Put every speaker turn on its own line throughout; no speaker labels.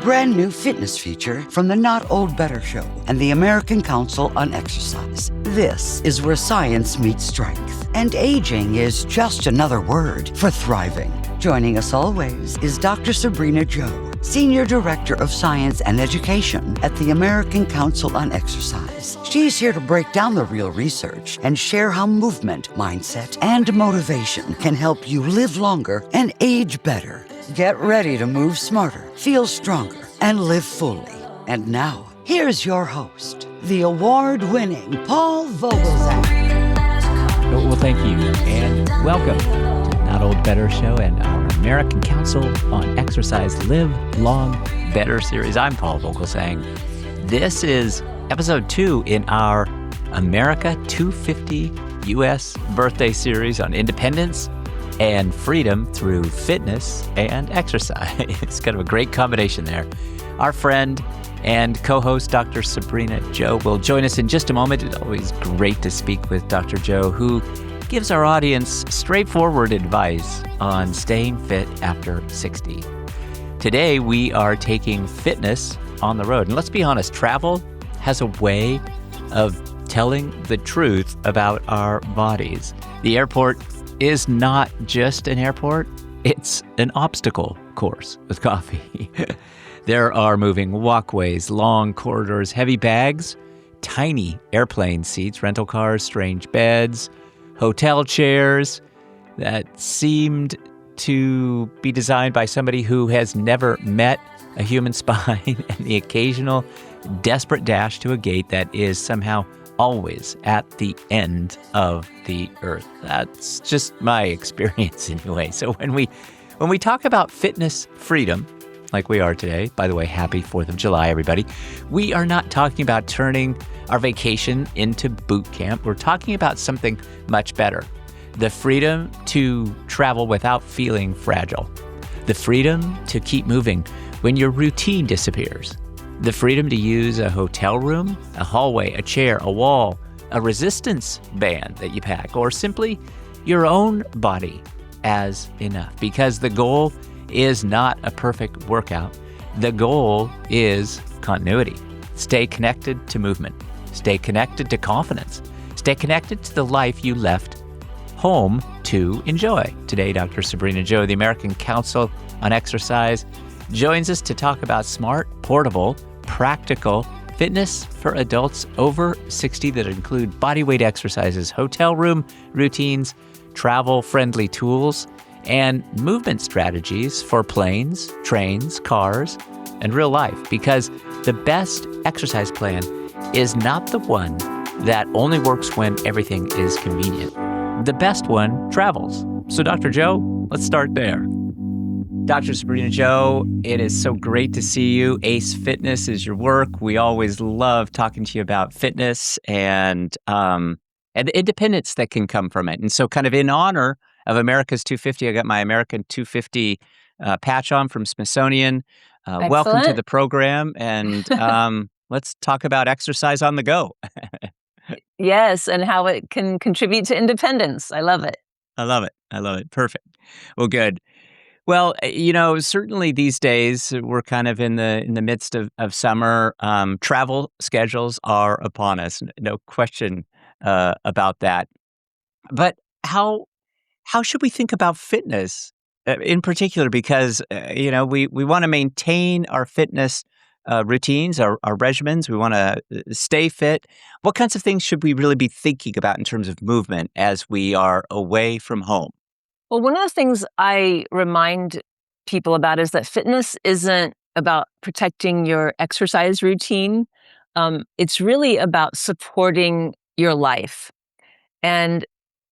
brand new fitness feature from the Not Old Better Show and the American Council on Exercise. This is where science meets strength, and aging is just another word for thriving. Joining us always is Dr. Sabrena Jo, Senior Director of Science and Education at the American Council on Exercise. She's here to break down the real research and share how movement, mindset, and motivation can help you live longer and age better. Get ready to move smarter, feel stronger, and live fully. And now, here's your host, the award-winning Paul Vogelzang.
Well, thank you, and welcome to the Not Old Better Show and our American Council on Exercise Live Long Better series. I'm Paul Vogelzang. This is episode 2 in our America 250 U.S. birthday series on independence and freedom through fitness and exercise. It's kind of a great combination there. Our friend and co-host Dr. Sabrena Jo will join us in just a moment. It's always great to speak with Dr. Jo, who gives our audience straightforward advice on staying fit after 60. Today, we are taking fitness on the road. And let's be honest, travel has a way of telling the truth about our bodies. The airport is not just an airport, it's an obstacle course with coffee. There are moving walkways, long corridors, heavy bags, tiny airplane seats, rental cars, strange beds, hotel chairs that seemed to be designed by somebody who has never met a human spine, and the occasional desperate dash to a gate that is somehow always at the end of the earth. That's just my experience anyway. So when we talk about fitness freedom, like we are today, by the way, happy 4th of July, everybody, we are not talking about turning our vacation into boot camp. We're talking about something much better. The freedom to travel without feeling fragile. The freedom to keep moving when your routine disappears. The freedom to use a hotel room, a hallway, a chair, a wall, a resistance band that you pack, or simply your own body as enough. Because the goal is not a perfect workout. The goal is continuity. Stay connected to movement. Stay connected to confidence. Stay connected to the life you left home to enjoy. Today, Dr. Sabrena Jo, the American Council on Exercise, joins us to talk about smart, portable, practical fitness for adults over 60 that include bodyweight exercises, hotel room routines, travel-friendly tools, and movement strategies for planes, trains, cars, and real life. Because the best exercise plan is not the one that only works when everything is convenient. The best one travels. So Dr. Jo, let's start there. Dr. Sabrena Jo, it is so great to see you. Ace Fitness is your work. We always love talking to you about fitness and the independence that can come from it. And so kind of in honor of America's 250, I got my American 250 patch on from Smithsonian. Welcome to the program. And let's talk about exercise on the go.
Yes, and how it can contribute to independence. I love it.
I love it. Perfect. Well, good. Well, certainly these days we're kind of in the midst of summer. Travel schedules are upon us, no question about that. But how should we think about fitness in particular? Because we want to maintain our fitness routines, our regimens. We want to stay fit. What kinds of things should we really be thinking about in terms of movement as we are away from home?
Well, one of the things I remind people about is that fitness isn't about protecting your exercise routine. It's really about supporting your life. And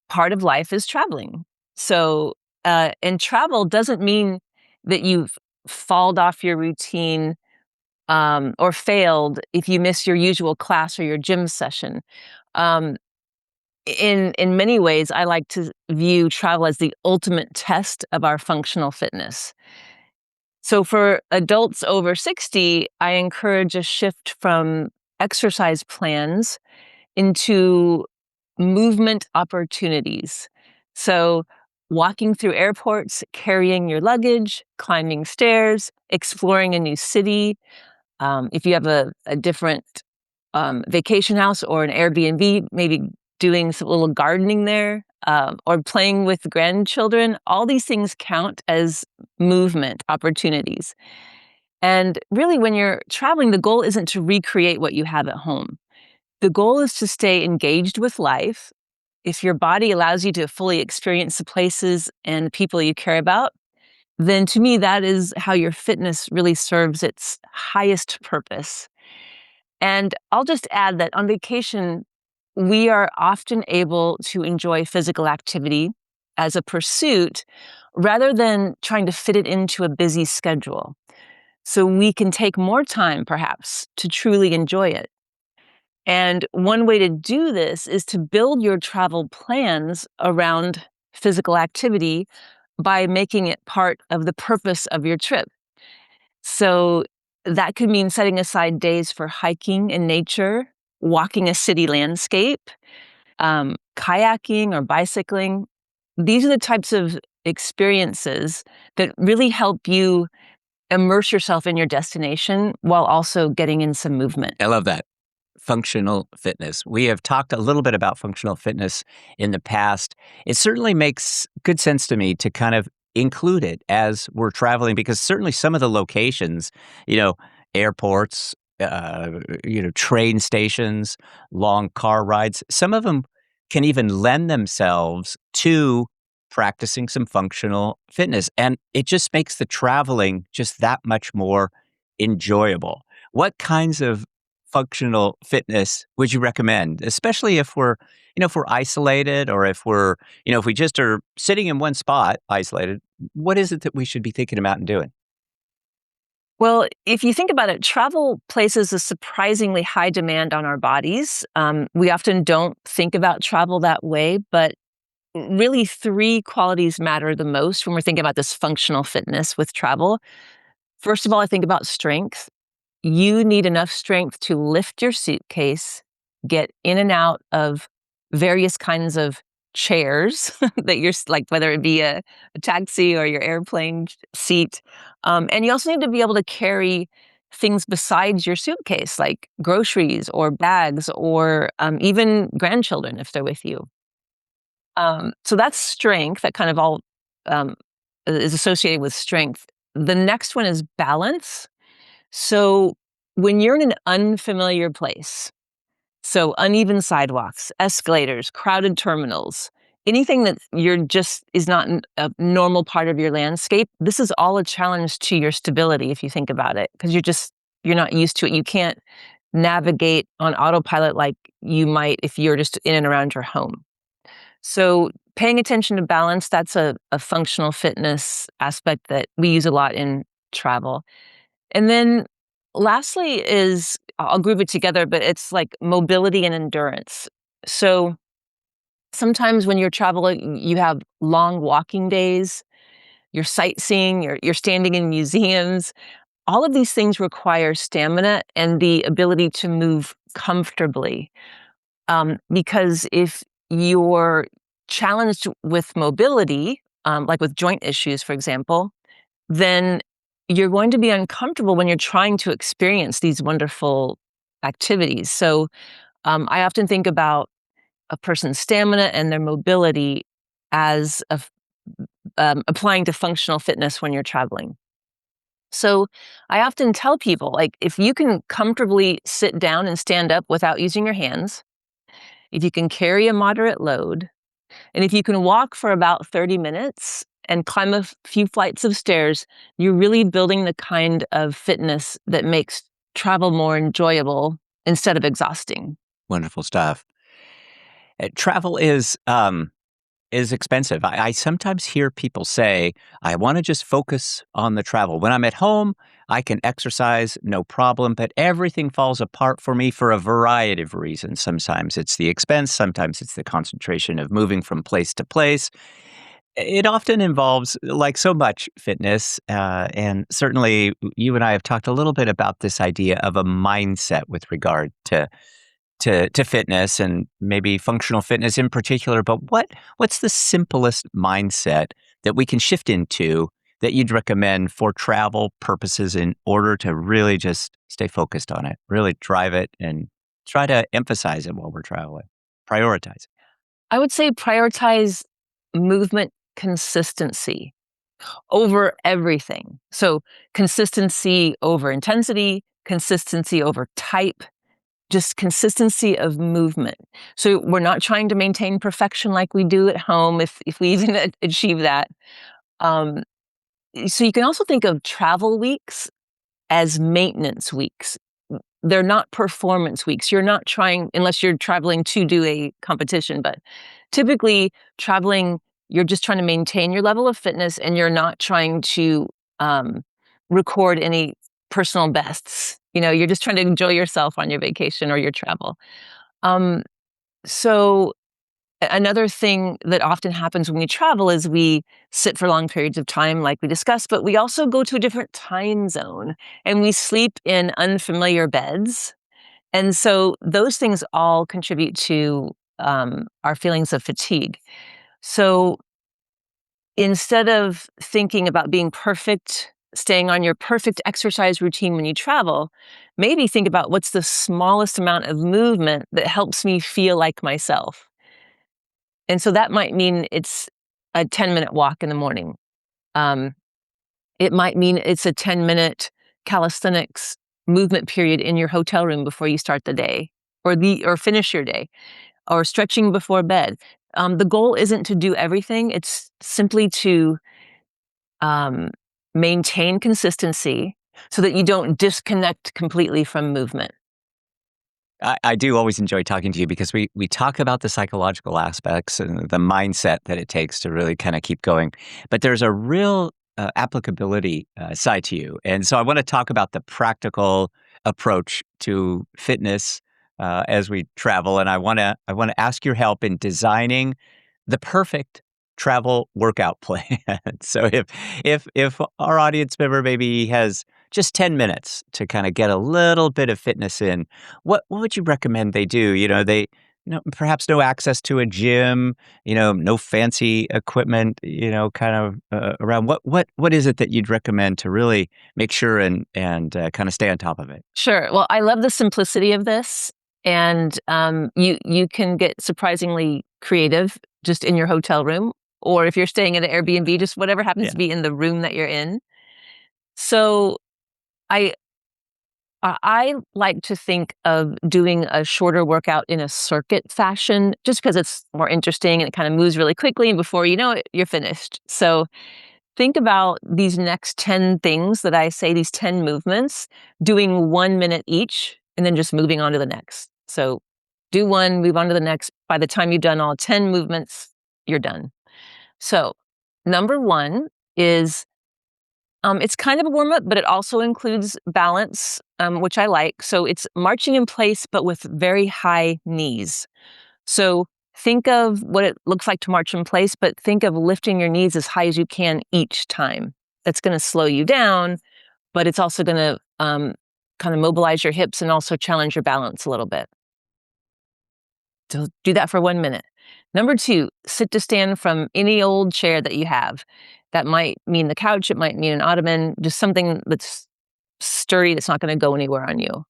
part of life is traveling. So, and travel doesn't mean that you've fallen off your routine or failed if you miss your usual class or your gym session. In many ways, I like to view travel as the ultimate test of our functional fitness. So for adults over 60, I encourage a shift from exercise plans into movement opportunities. So walking through airports, carrying your luggage, climbing stairs, exploring a new city. If you have a different vacation house or an Airbnb, maybe doing some little gardening there, or playing with grandchildren, all these things count as movement opportunities. And really, when you're traveling, the goal isn't to recreate what you have at home. The goal is to stay engaged with life. If your body allows you to fully experience the places and people you care about, then to me, that is how your fitness really serves its highest purpose. And I'll just add that on vacation, we are often able to enjoy physical activity as a pursuit rather than trying to fit it into a busy schedule. So we can take more time, perhaps, to truly enjoy it. And one way to do this is to build your travel plans around physical activity by making it part of the purpose of your trip. So that could mean setting aside days for hiking in nature, walking a city landscape, kayaking or bicycling. These are the types of experiences that really help you immerse yourself in your destination while also getting in some movement.
I love that. Functional fitness. We have talked a little bit about functional fitness in the past. It certainly makes good sense to me to kind of include it as we're traveling because certainly some of the locations, you know, airports, train stations, long car rides, some of them can even lend themselves to practicing some functional fitness. And it just makes the traveling just that much more enjoyable. What kinds of functional fitness would you recommend, especially if we're isolated or if we just are sitting in one spot isolated? What is it that we should be thinking about and doing?
Well, if you think about it, travel places a surprisingly high demand on our bodies. We often don't think about travel that way, but really three qualities matter the most when we're thinking about this functional fitness with travel. First of all, I think about strength. You need enough strength to lift your suitcase, get in and out of various kinds of chairs that like, whether it be a taxi or your airplane seat. And you also need to be able to carry things besides your suitcase, like groceries or bags or even grandchildren if they're with you. So that's strength, that kind of all um, is associated with strength. The next one is balance. So when you're in an unfamiliar place, so uneven sidewalks, escalators, crowded terminals, anything that you're just is not a normal part of your landscape, this is all a challenge to your stability if you think about it, because you're not used to it. You can't navigate on autopilot like you might if you're just in and around your home. So paying attention to balance, that's a functional fitness aspect that we use a lot in travel. And then lastly is, I'll group it together, but it's like mobility and endurance. So sometimes when you're traveling, you have long walking days, you're sightseeing, you're standing in museums. All of these things require stamina and the ability to move comfortably. Because if you're challenged with mobility, like with joint issues, for example, then you're going to be uncomfortable when you're trying to experience these wonderful activities. So I often think about a person's stamina and their mobility as applying to functional fitness when you're traveling. So I often tell people, like, if you can comfortably sit down and stand up without using your hands, if you can carry a moderate load, and if you can walk for about 30 minutes and climb a few flights of stairs, you're really building the kind of fitness that makes travel more enjoyable instead of exhausting.
Wonderful stuff. Travel is expensive. I sometimes hear people say, I want to just focus on the travel. When I'm at home, I can exercise, no problem, but everything falls apart for me for a variety of reasons. Sometimes it's the expense, sometimes it's the concentration of moving from place to place. It often involves, like so much, fitness. And certainly, you and I have talked a little bit about this idea of a mindset with regard to to fitness and maybe functional fitness in particular, but what's the simplest mindset that we can shift into that you'd recommend for travel purposes in order to really just stay focused on it, really drive it and try to emphasize it while we're traveling, prioritize it?
I would say prioritize movement consistency over everything. So, consistency over intensity, consistency over type, just consistency of movement. So, we're not trying to maintain perfection like we do at home if we even achieve that. Um, so, you can also think of travel weeks as maintenance weeks. They're not performance weeks. You're not trying, unless you're traveling to do a competition, but typically traveling, you're just trying to maintain your level of fitness and you're not trying to um, record any personal bests. You're just trying to enjoy yourself on your vacation or your travel. Um, so another thing that often happens when we travel is we sit for long periods of time, like we discussed, but we also go to a different time zone and we sleep in unfamiliar beds. And so those things all contribute to our feelings of fatigue. So instead of thinking about being perfect, staying on your perfect exercise routine when you travel, maybe think about what's the smallest amount of movement that helps me feel like myself. And so that might mean it's a 10-minute walk in the morning. Um, it might mean it's a 10-minute calisthenics movement period in your hotel room before you start the day or finish your day or stretching before bed. The goal isn't to do everything. It's simply to um, maintain consistency so that you don't disconnect completely from movement.
I do always enjoy talking to you because we talk about the psychological aspects and the mindset that it takes to really kind of keep going. But there's a real applicability side to you. And so I want to talk about the practical approach to fitness as we travel. And I want to ask your help in designing the perfect travel workout plan. So if our audience member maybe has just 10 minutes to kind of get a little bit of fitness in, what would you recommend they do? They perhaps no access to a gym, no fancy equipment, kind of around. What is it that you'd recommend to really make sure and kind of stay on top of it?
Sure. Well, I love the simplicity of this, and you can get surprisingly creative just in your hotel room, or if you're staying at an Airbnb, just whatever happens
Yeah.
to be in the room that you're in. So I I like to think of doing a shorter workout in a circuit fashion, just because it's more interesting and it kind of moves really quickly, and before you know it, you're finished. So think about these next 10 things that I say, these 10 movements, doing 1 minute each, and then just moving on to the next. So do one, move on to the next. By the time you've done all 10 movements, you're done. So, number one is it's kind of a warm up, but it also includes balance, which I like. So it's marching in place, but with very high knees. So think of what it looks like to march in place, but think of lifting your knees as high as you can each time. That's going to slow you down, but it's also going to kind of mobilize your hips and also challenge your balance a little bit. So do that for 1 minute. Number two, sit to stand from any old chair that you have. That might mean the couch, it might mean an ottoman, just something that's sturdy that's not going to go anywhere on you.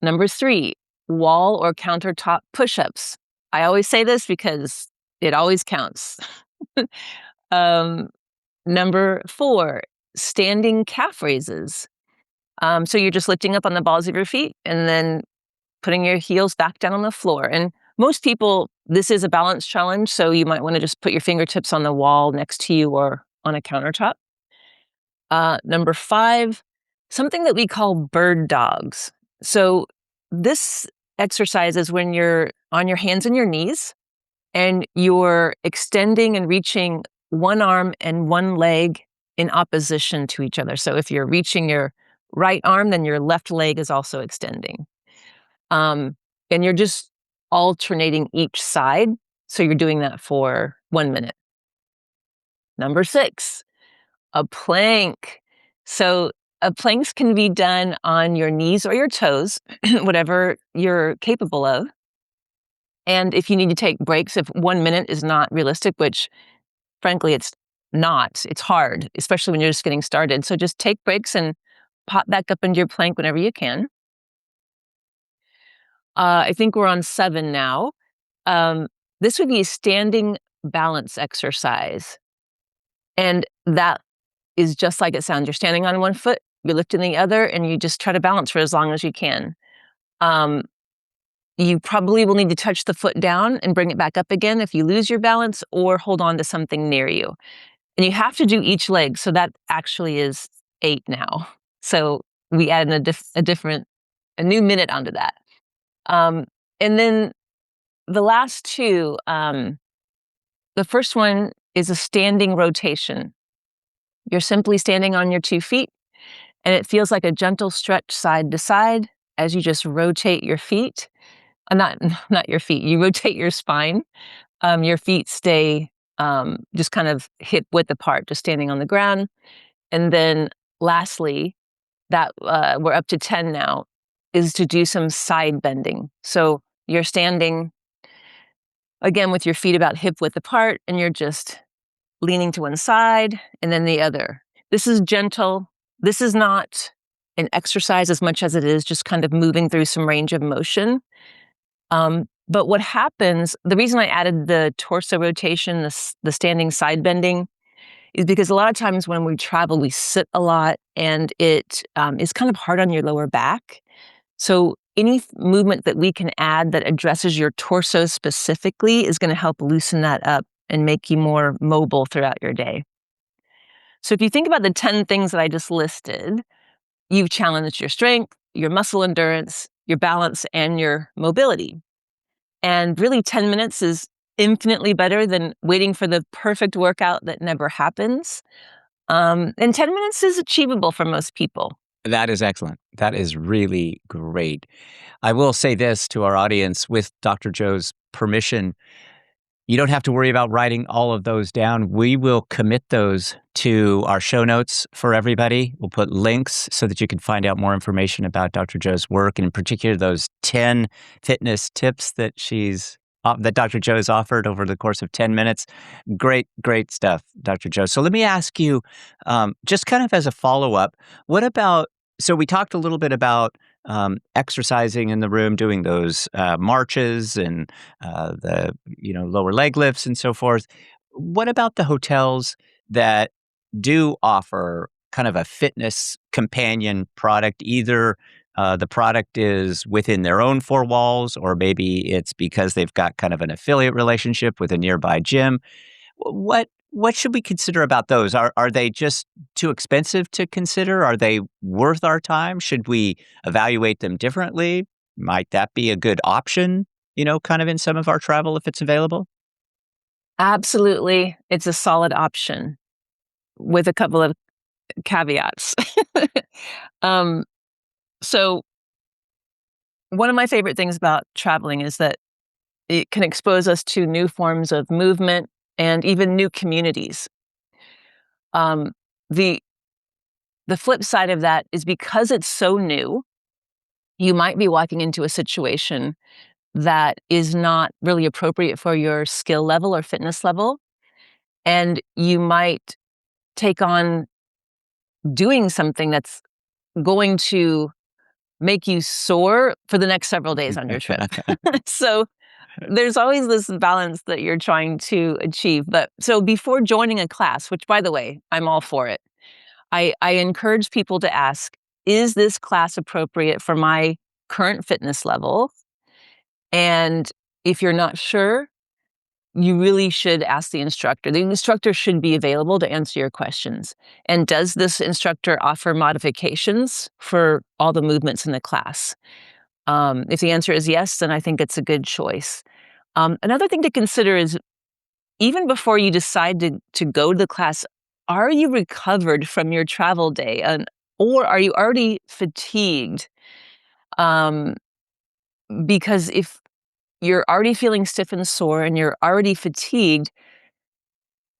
Number three, wall or countertop push ups. I always say this because it always counts. um, Number four, standing calf raises. So you're just lifting up on the balls of your feet and then putting your heels back down on the floor. And most people, this is a balance challenge, so you might want to just put your fingertips on the wall next to you or on a countertop. Number five, something that we call bird dogs. So this exercise is when you're on your hands and your knees and you're extending and reaching one arm and one leg in opposition to each other. So if you're reaching your right arm, then your left leg is also extending. Um, and you're just alternating each side. So you're doing that for 1 minute. Number six, a plank. So Planks can be done on your knees or your toes, whatever you're capable of. And if you need to take breaks, if 1 minute is not realistic, which frankly it's not, it's hard, especially when you're just getting started. So just take breaks and pop back up into your plank whenever you can. I think we're on 7 now. This would be a standing balance exercise. And that is just like it sounds. You're standing on one foot, you're lifting the other, and you just try to balance for as long as you can. Um, you probably will need to touch the foot down and bring it back up again if you lose your balance, or hold on to something near you. And you have to do each leg, so that actually is 8 now. So we added a new minute onto that. Um, and then the last two, the first one is a standing rotation. You're simply standing on your 2 feet, and it feels like a gentle stretch side to side as you just rotate your feet. Not not your feet, you rotate your spine. Your feet stay just kind of hip width apart, just standing on the ground. And then lastly, that we're up to 10 now, is to do some side bending. So you're standing again with your feet about hip width apart, and you're just leaning to one side and then the other. This is gentle. This is not an exercise as much as it is just kind of moving through some range of motion. But what happens, the reason I added the torso rotation, the standing side bending, is because a lot of times when we travel, we sit a lot, and it is kind of hard on your lower back. So any movement that we can add that addresses your torso specifically is going to help loosen that up and make you more mobile throughout your day. So if you think about the 10 things that I just listed, you've challenged your strength, your muscle endurance, your balance, and your mobility. And really 10 minutes is infinitely better than waiting for the perfect workout that never happens. And 10 minutes is achievable for most people.
That is excellent. That is really great. I will say this to our audience, with Dr. Jo's permission. You don't have to worry about writing all of those down. We will commit those to our show notes for everybody. We'll put links so that you can find out more information about Dr. Jo's work, and in particular, those 10 fitness tips that that Dr. Jo has offered over the course of 10 minutes. Great, great stuff, Dr. Jo. So let me ask you, just kind of as a follow-up, what about, so we talked a little bit about exercising in the room, doing those marches and the lower leg lifts and so forth. What about the hotels that do offer kind of a fitness companion product? Either the product is within their own 4 walls, or maybe it's because they've got kind of an affiliate relationship with a nearby gym. What should we consider about those? Are they just too expensive to consider? Are they worth our time? Should we evaluate them differently? Might that be a good option, kind of in some of our travel if it's available?
Absolutely. It's a solid option with a couple of caveats. um, so one of my favorite things about traveling is that it can expose us to new forms of movement and even new communities. Um, the the flip side of that is, because it's so new, you might be walking into a situation that is not really appropriate for your skill level or fitness level, and you might take on doing something that's going to make you sore for the next several days on your trip. So there's always this balance that you're trying to achieve. But so before joining a class, which by the way, I'm all for it, I encourage people to ask, is this class appropriate for my current fitness level? And if you're not sure, you really should ask the instructor. The instructor should be available to answer your questions. And does this instructor offer modifications for all the movements in the class? If the answer is yes, then I think it's a good choice. Another thing to consider is, even before you decide to go to the class, are you recovered from your travel day? Or are you already fatigued? Because if you're already feeling stiff and sore and you're already fatigued,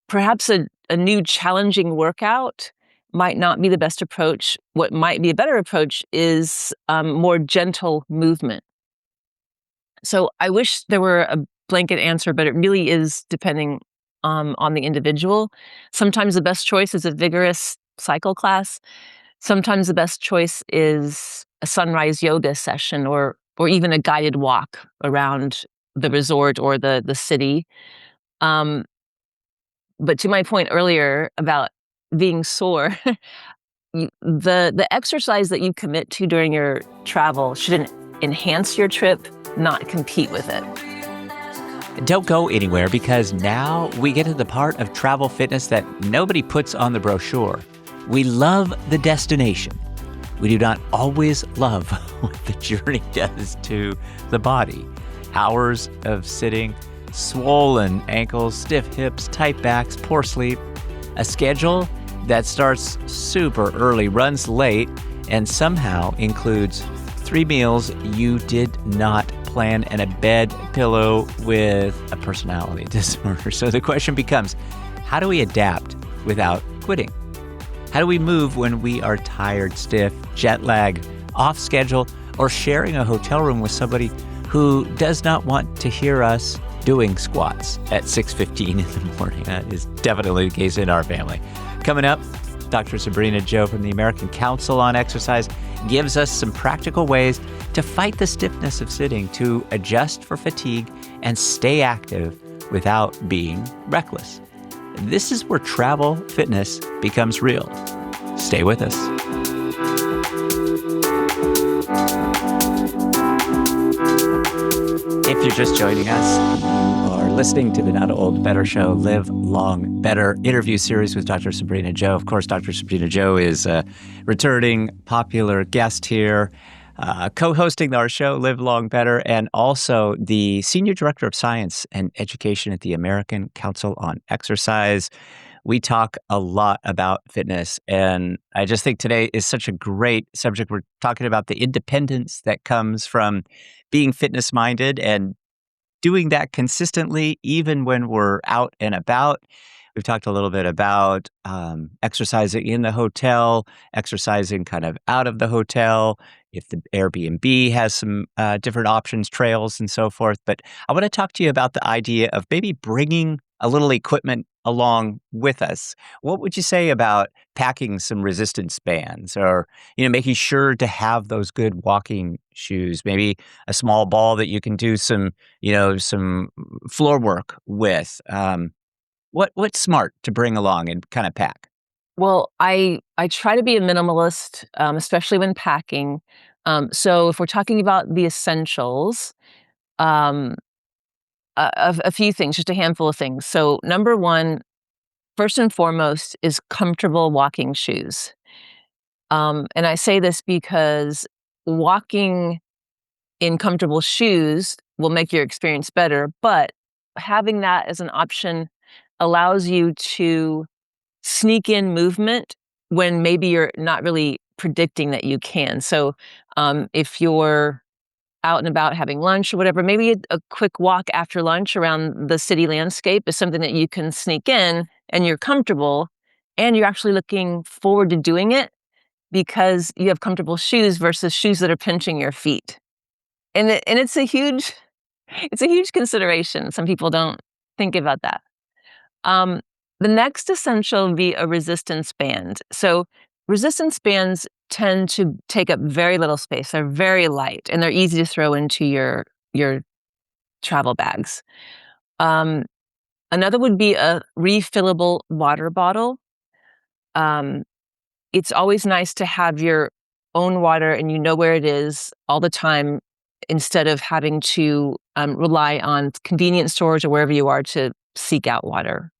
perhaps a new challenging workout might not be the best approach. What might be a better approach is more gentle movement. So I wish there were a blanket answer, but it really is depending on the individual. Sometimes the best choice is a vigorous cycle class. Sometimes the best choice is a sunrise yoga session or even a guided walk around the resort or the city. Um, but to my point earlier about being sore, the exercise that you commit to during your travel should enhance your trip, not compete with it.
Don't go anywhere, because now we get to the part of travel fitness that nobody puts on the brochure. We love the destination. We do not always love what the journey does to the body. Hours of sitting, swollen ankles, stiff hips, tight backs, poor sleep, a schedule that starts super early, runs late, and somehow includes 3 meals you did not plan and a bed pillow with a personality disorder. So the question becomes, how do we adapt without quitting? How do we move when we are tired, stiff, jet lagged, off schedule, or sharing a hotel room with somebody who does not want to hear us doing squats at 6:15 in the morning? That is definitely the case in our family. Coming up, Dr. Sabrena Jo from the American Council on Exercise gives us some practical ways to fight the stiffness of sitting, to adjust for fatigue, and stay active without being reckless. This is where travel fitness becomes real. Stay with us. If you're just joining us, you are listening to the Not Old, Better Show, Live Long, Better interview series with Dr. Sabrena Jo. Of course, Dr. Sabrena Jo is a returning popular guest here, co-hosting our show, Live Long, Better, and also the Senior Director of Science and Education at the American Council on Exercise. We talk a lot about fitness, and I just think today is such a great subject. We're talking about the independence that comes from being fitness-minded and doing that consistently, even when we're out and about. We've talked a little bit about exercising in the hotel, exercising kind of out of the hotel, if the Airbnb has some different options, trails, and so forth. But I want to talk to you about the idea of maybe bringing a little equipment along with us. What would you say about packing some resistance bands, or making sure to have those good walking shoes, maybe a small ball that you can do some floor work with? What's smart to bring along and kind of pack?
Well, I try to be a minimalist, especially when packing. So if we're talking about the essentials, um, a few things, just a handful of things. So number one, first and foremost, is comfortable walking shoes. And I say this because walking in comfortable shoes will make your experience better, but having that as an option allows you to sneak in movement when maybe you're not really predicting that you can. So if you're out and about having lunch or whatever, maybe a quick walk after lunch around the city landscape is something that you can sneak in and you're comfortable and you're actually looking forward to doing it because you have comfortable shoes versus shoes that are pinching your feet. And it's a huge consideration. Some people don't think about that. Um, the next essential would be a resistance band. So resistance bands tend to take up very little space. They're very light and they're easy to throw into your travel bags. Um, Another would be a refillable water bottle. Um, it's always nice to have your own water and you know where it is all the time instead of having to rely on convenience stores or wherever you are to seek out water.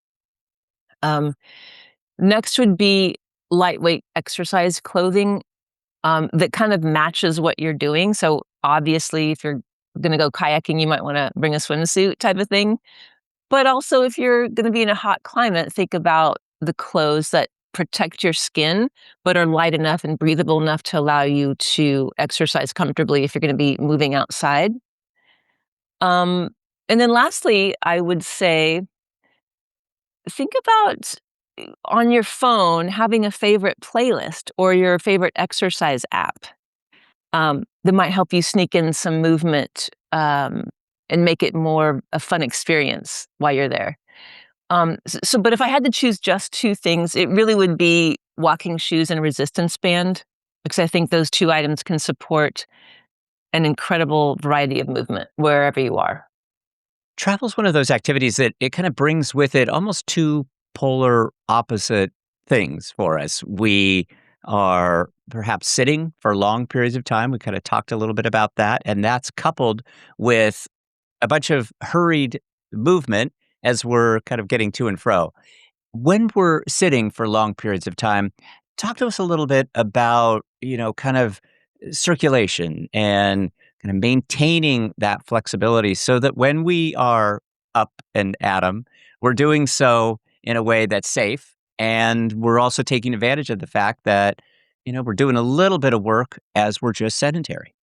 Um, Next would be lightweight exercise clothing that kind of matches what you're doing. So obviously, if you're going to go kayaking, you might want to bring a swimsuit type of thing. But also, if you're going to be in a hot climate, think about the clothes that protect your skin, but are light enough and breathable enough to allow you to exercise comfortably if you're going to be moving outside. Um, and then lastly, I would say, think about on your phone, having a favorite playlist or your favorite exercise app that might help you sneak in some movement and make it more a fun experience while you're there. But if I had to choose just two things, it really would be walking shoes and a resistance band, because I think those two items can support an incredible variety of movement wherever you are.
Travel is one of those activities that it kind of brings with it almost two polar opposite things for us. We are perhaps sitting for long periods of time. We kind of talked a little bit about that. And that's coupled with a bunch of hurried movement as we're kind of getting to and fro. When we're sitting for long periods of time, talk to us a little bit about, kind of circulation and kind of maintaining that flexibility so that when we are up and at 'em, we're doing so in a way that's safe. And we're also taking advantage of the fact that, we're doing a little bit of work as we're just sedentary.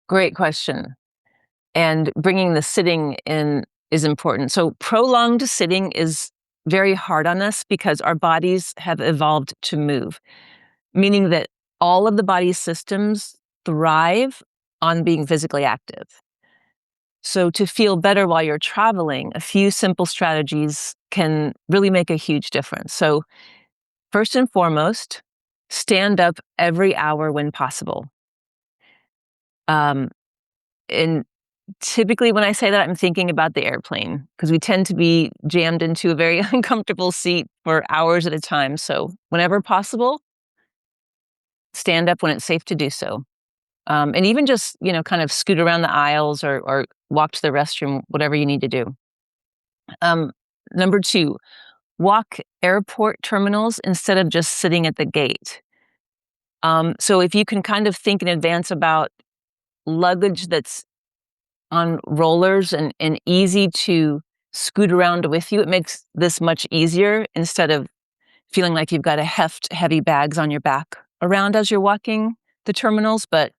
Great question. And bringing the sitting in is important. So, prolonged sitting is very hard on us because our bodies have evolved to move, meaning that all of the body's systems thrive on being physically active. So, to feel better while you're traveling, a few simple strategies can really make a huge difference. So, first and foremost, stand up every hour when possible. Um, and typically, when I say that, I'm thinking about the airplane because we tend to be jammed into a very uncomfortable seat for hours at a time. So, whenever possible, stand up when it's safe to do so. And even just, kind of scoot around the aisles or walk to the restroom, whatever you need to do. Um, Number two, walk airport terminals instead of just sitting at the gate. So if you can kind of think in advance about luggage that's on rollers and easy to scoot around with you, it makes this much easier instead of feeling like you've got to heft heavy bags on your back around as you're walking the terminals. But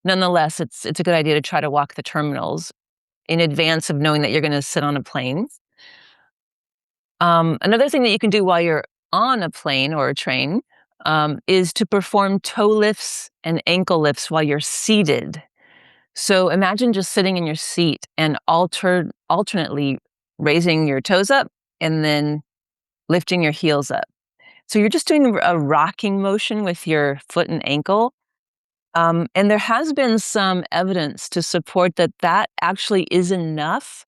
nonetheless, it's a good idea to try to walk the terminals in advance of knowing that you're going to sit on a plane. Another thing that you can do while you're on a plane or a train is to perform toe lifts and ankle lifts while you're seated. So imagine just sitting in your seat and alternately raising your toes up and then lifting your heels up. So you're just doing a rocking motion with your foot and ankle. And there has been some evidence to support that that actually is enough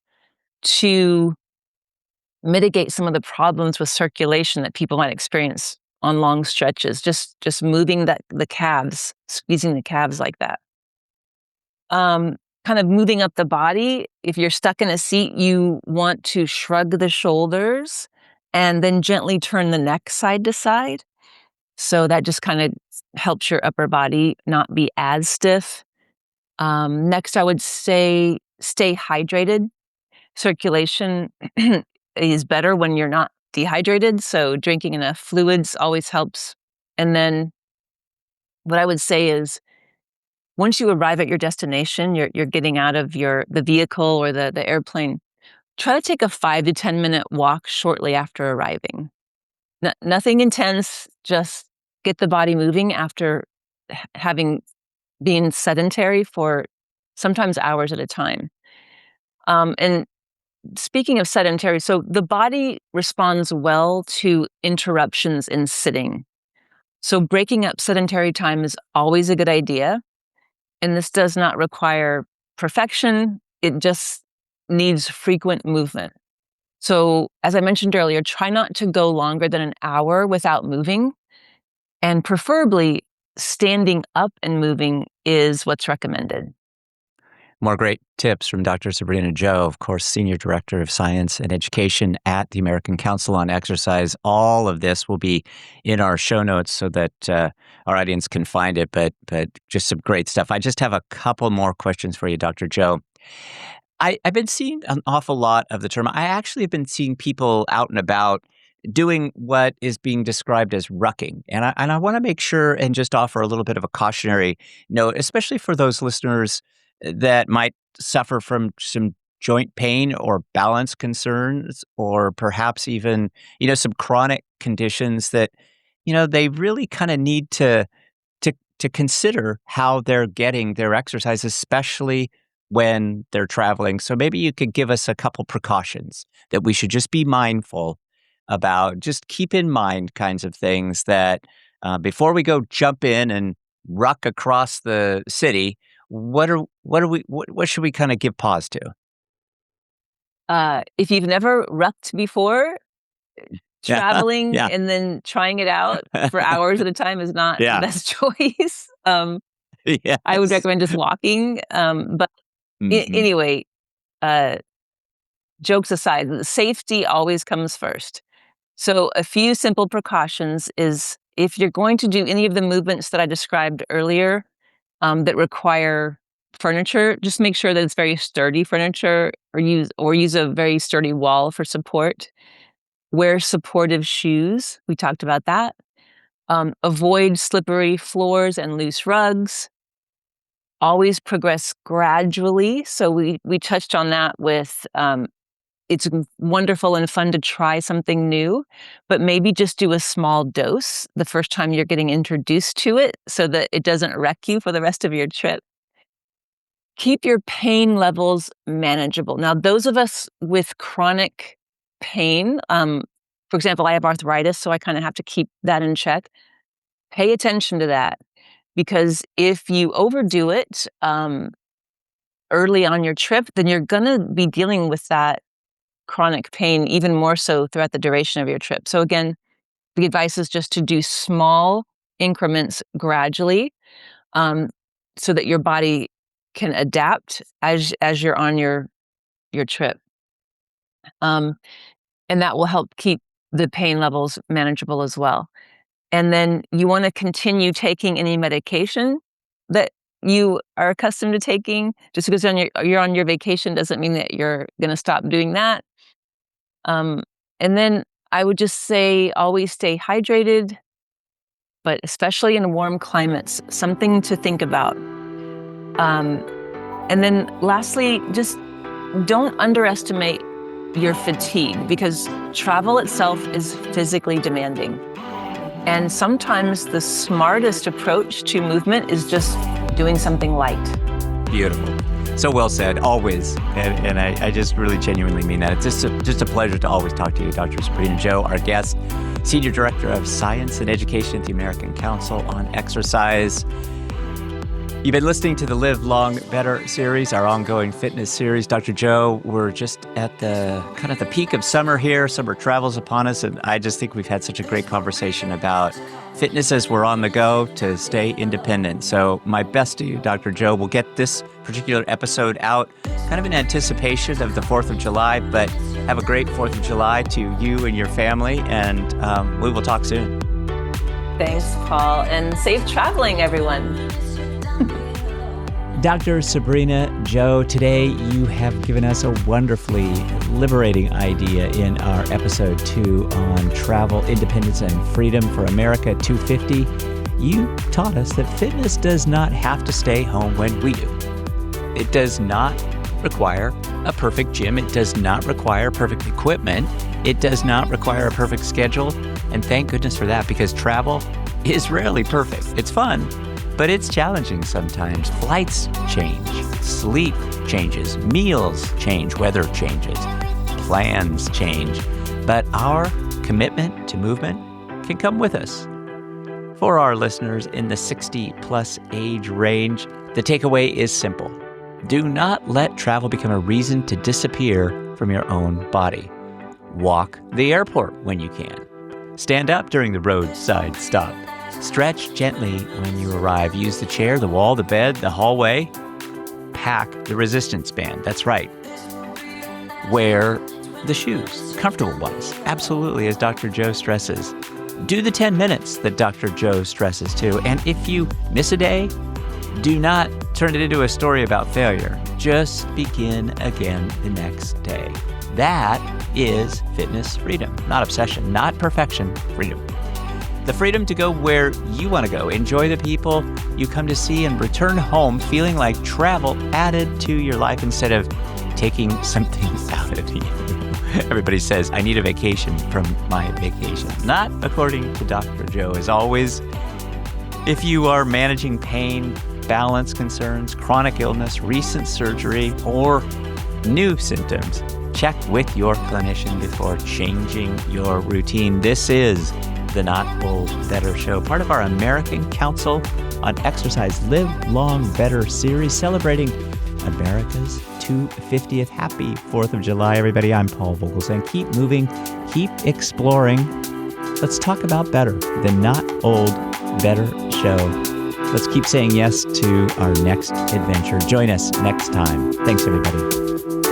to mitigate some of the problems with circulation that people might experience on long stretches. Just moving the calves, squeezing the calves like that. Kind of moving up the body. If you're stuck in a seat, you want to shrug the shoulders and then gently turn the neck side to side. So that just kind of helps your upper body not be as stiff. Next, I would say stay hydrated. Circulation is better when you're not dehydrated, so drinking enough fluids always helps. And then what I would say is once you arrive at your destination, you're getting out of the vehicle or the airplane, try to take a 5 to 10 minute walk shortly after arriving. Nothing intense, just get the body moving after having been sedentary for sometimes hours at a time. And speaking of sedentary, so the body responds well to interruptions in sitting. So breaking up sedentary time is always a good idea. And this does not require perfection. It just needs frequent movement. So as I mentioned earlier, try not to go longer than an hour without moving. And preferably standing up and moving is what's recommended.
More great tips from Dr. Sabrena Jo, of course, Senior Director of Science and Education at the American Council on Exercise. All of this will be in our show notes so that our audience can find it, but just some great stuff. I just have a couple more questions for you, Dr. Jo. I've been seeing an awful lot of the term. I actually have been seeing people out and about doing what is being described as rucking. And I want to make sure and just offer a little bit of a cautionary note, especially for those listeners that might suffer from some joint pain or balance concerns, or perhaps even, some chronic conditions that, they really kind of need to consider how they're getting their exercise, especially when they're traveling. So maybe you could give us a couple precautions that we should just be mindful about, just keep in mind kinds of things that before we go jump in and ruck across the city, what should we kind of give pause to?
If you've never rucked before,
Yeah.
traveling
Yeah.
and then trying it out for hours at a time is not the
Yeah.
best choice. I would
Yes.
recommend just walking. But
Mhm.
anyway, uh, jokes aside, the safety always comes first. So a few simple precautions is if you're going to do any of the movements that I described earlier that require furniture, just make sure that it's very sturdy furniture, or use a very sturdy wall for support. Wear supportive shoes. We talked about that. Avoid slippery floors and loose rugs. Always progress gradually. So we touched on that with it's wonderful and fun to try something new, but maybe just do a small dose the first time you're getting introduced to it so that it doesn't wreck you for the rest of your trip. Keep your pain levels manageable. Now, those of us with chronic pain, for example, I have arthritis, so I kind of have to keep that in check. Pay attention to that because if you overdo it early on your trip, then you're going to be dealing with that chronic pain even more so throughout the duration of your trip. So again, the advice is just to do small increments gradually, um, so that your body can adapt as you're on your trip, um, and that will help keep the pain levels manageable as well. And then you want to continue taking any medication that you are accustomed to taking. Just because you're on your vacation doesn't mean that you're going to stop doing that. Um, and then I would just say always stay hydrated, but especially in warm climates, something to think about. Um, and then lastly, just don't underestimate your fatigue because travel itself is physically demanding. And sometimes the smartest approach to movement is just doing something light.
Beautiful. So well said, always. And I just really genuinely mean that. It's just a pleasure to always talk to you, Dr. Sabrena Jo, our guest, Senior Director of Science and Education at the American Council on Exercise. You've been listening to the Live Long Better series, our ongoing fitness series. Dr. Jo, we're just at the kind of the peak of summer here. Summer travel's upon us, and I just think we've had such a great conversation about fitness as we're on the go to stay independent. So my best to you, Dr. Jo. We'll get this particular episode out kind of in anticipation of the 4th of July, but have a great 4th of July to you and your family, and we will talk soon.
Thanks, Paul, and safe traveling, everyone.
Dr. Sabrena Jo, today you have given us a wonderfully liberating idea in our episode 2 on travel, independence, and freedom for America 250. You taught us that fitness does not have to stay home when we do. It does not require a perfect gym. It does not require perfect equipment. It does not require a perfect schedule. And thank goodness for that, because travel is rarely perfect. It's fun, but it's challenging sometimes. Flights change, sleep changes, meals change, weather changes, plans change. But our commitment to movement can come with us. For our listeners in the 60-plus age range, the takeaway is simple. Do not let travel become a reason to disappear from your own body. Walk the airport when you can. Stand up during the roadside stop. Stretch gently when you arrive. Use the chair, the wall, the bed, the hallway. Pack the resistance band. That's right. Wear the shoes, comfortable ones. Absolutely, as Dr. Jo stresses. Do the 10 minutes that Dr. Jo stresses too. And if you miss a day, do not turn it into a story about failure. Just begin again the next day. That is fitness freedom, not obsession, not perfection, freedom. The freedom to go where you want to go, enjoy the people you come to see, and return home feeling like travel added to your life instead of taking something out of you. Everybody says, I need a vacation from my vacation. Not according to Dr. Jo. As always, if you are managing pain, balance concerns, chronic illness, recent surgery, or new symptoms, check with your clinician before changing your routine. This is the Not Old Better Show, part of our American Council on Exercise Live Long Better series, celebrating America's 250th. Happy 4th of July, everybody. I'm Paul Vogelsang. Keep moving, keep exploring. Let's talk about better. The Not Old Better Show. Let's keep saying yes to our next adventure. Join us next time. Thanks, everybody.